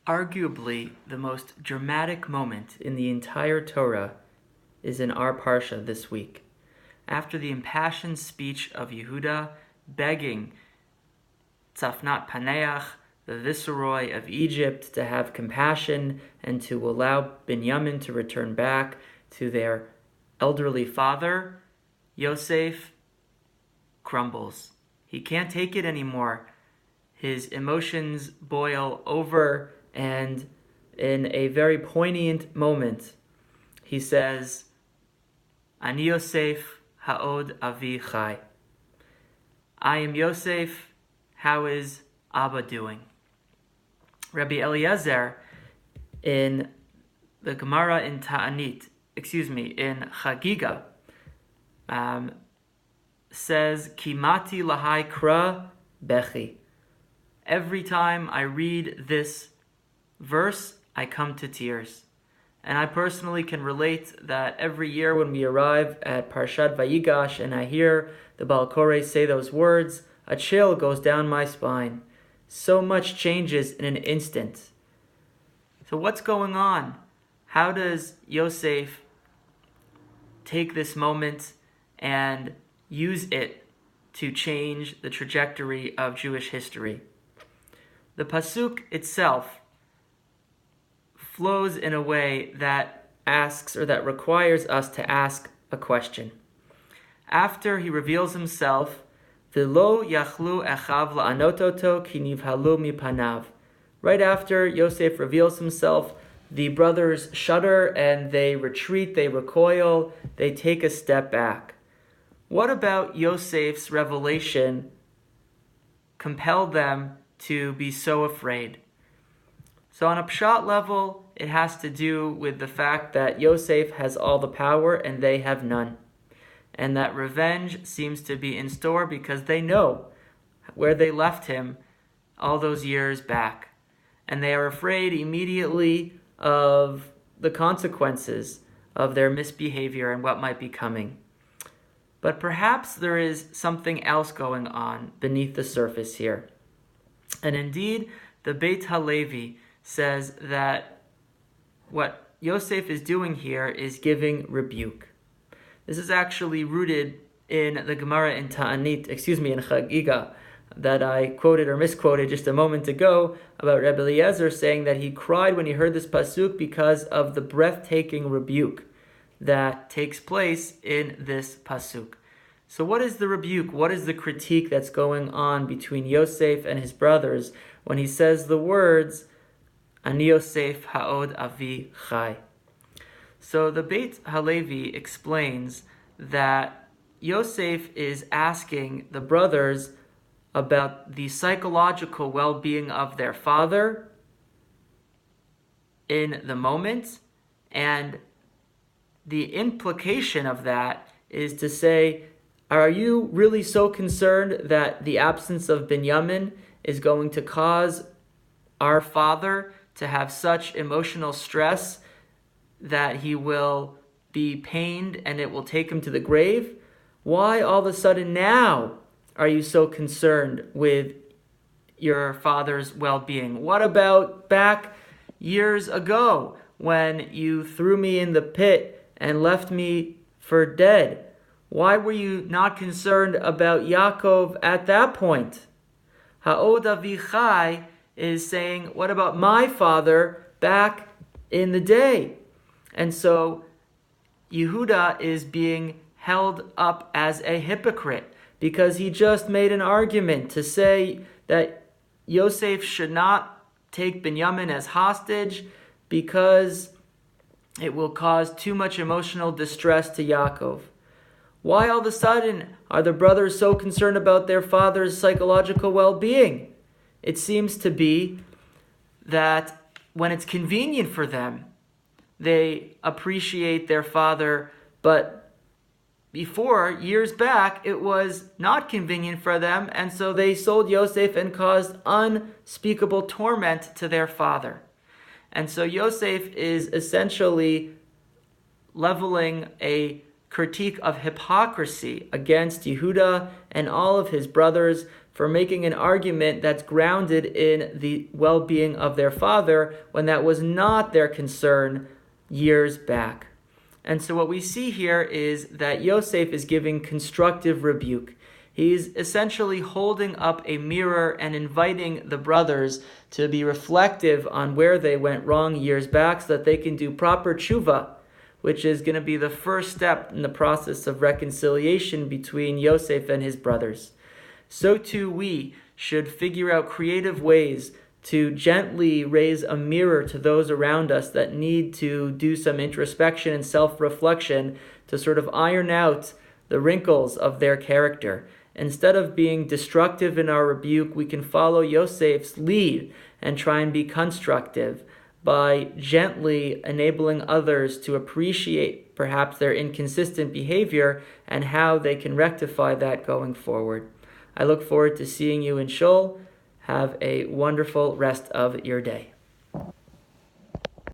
Arguably, the most dramatic moment in the entire Torah is in our Parsha this week. After the impassioned speech of Yehuda begging Tzafnat Paneach, the Viceroy of Egypt, to have compassion and to allow Binyamin to return back to their elderly father, Yosef crumbles. He can't take it anymore. His emotions boil over, and in a very poignant moment, he says, Ani Yosef ha'od avi chai. I am Yosef, how is Abba doing? Rabbi Eliezer, in the Gemara in in Chagiga, says, Kimati lahai kra bechi. Every time I read this verse, I come to tears. And I personally can relate that every year when we arrive at Parshat Yaigash and I hear the Baal Koreh say those words, a chill goes down my spine. So much changes in an instant. So what's going on? How does Yosef take this moment and use it to change the trajectory of Jewish history? The pasuk itself flows in a way that asks, or that requires us to ask a question. After he reveals himself, V'lo yachlu echav la'anototo ki nivhalu mipanav. Right after Yosef reveals himself, the brothers shudder and they retreat, they recoil, they take a step back. What about Yosef's revelation compelled them to be so afraid? So on a pshat level, it has to do with the fact that Yosef has all the power and they have none. And that revenge seems to be in store because they know where they left him all those years back. And they are afraid immediately of the consequences of their misbehavior and what might be coming. But perhaps there is something else going on beneath the surface here. And indeed, the Beit HaLevi says that what Yosef is doing here is giving rebuke. This is actually rooted in the Gemara in Chagiga, that I quoted or misquoted just a moment ago about Rebbe Eliezer saying that he cried when he heard this pasuk because of the breathtaking rebuke that takes place in this pasuk. So what is the rebuke? What is the critique that's going on between Yosef and his brothers when he says the words, Ani Yosef ha'od avi chai? So the Beit HaLevi explains that Yosef is asking the brothers about the psychological well-being of their father in the moment, and the implication of that is to say, are you really so concerned that the absence of Binyamin is going to cause our father to have such emotional stress that he will be pained and it will take him to the grave? Why all of a sudden now are you so concerned with your father's well-being? What about back years ago when you threw me in the pit and left me for dead? Why were you not concerned about Yaakov at that point? Ha'od avichai is saying, what about my father back in the day? And so Yehuda is being held up as a hypocrite because he just made an argument to say that Yosef should not take Binyamin as hostage because it will cause too much emotional distress to Yaakov. Why all of a sudden are the brothers so concerned about their father's psychological well-being? It seems to be that when it's convenient for them, they appreciate their father, but before, years back, it was not convenient for them, and so they sold Yosef and caused unspeakable torment to their father. And so Yosef is essentially leveling a critique of hypocrisy against Yehuda and all of his brothers for making an argument that's grounded in the well-being of their father when that was not their concern years back. And so what we see here is that Yosef is giving constructive rebuke. He's essentially holding up a mirror and inviting the brothers to be reflective on where they went wrong years back so that they can do proper tshuva, which is going to be the first step in the process of reconciliation between Yosef and his brothers. So too we should figure out creative ways to gently raise a mirror to those around us that need to do some introspection and self-reflection to sort of iron out the wrinkles of their character. Instead of being destructive in our rebuke, we can follow Yosef's lead and try and be constructive by gently enabling others to appreciate perhaps their inconsistent behavior and how they can rectify that going forward. I look forward to seeing you in Shul. Have a wonderful rest of your day.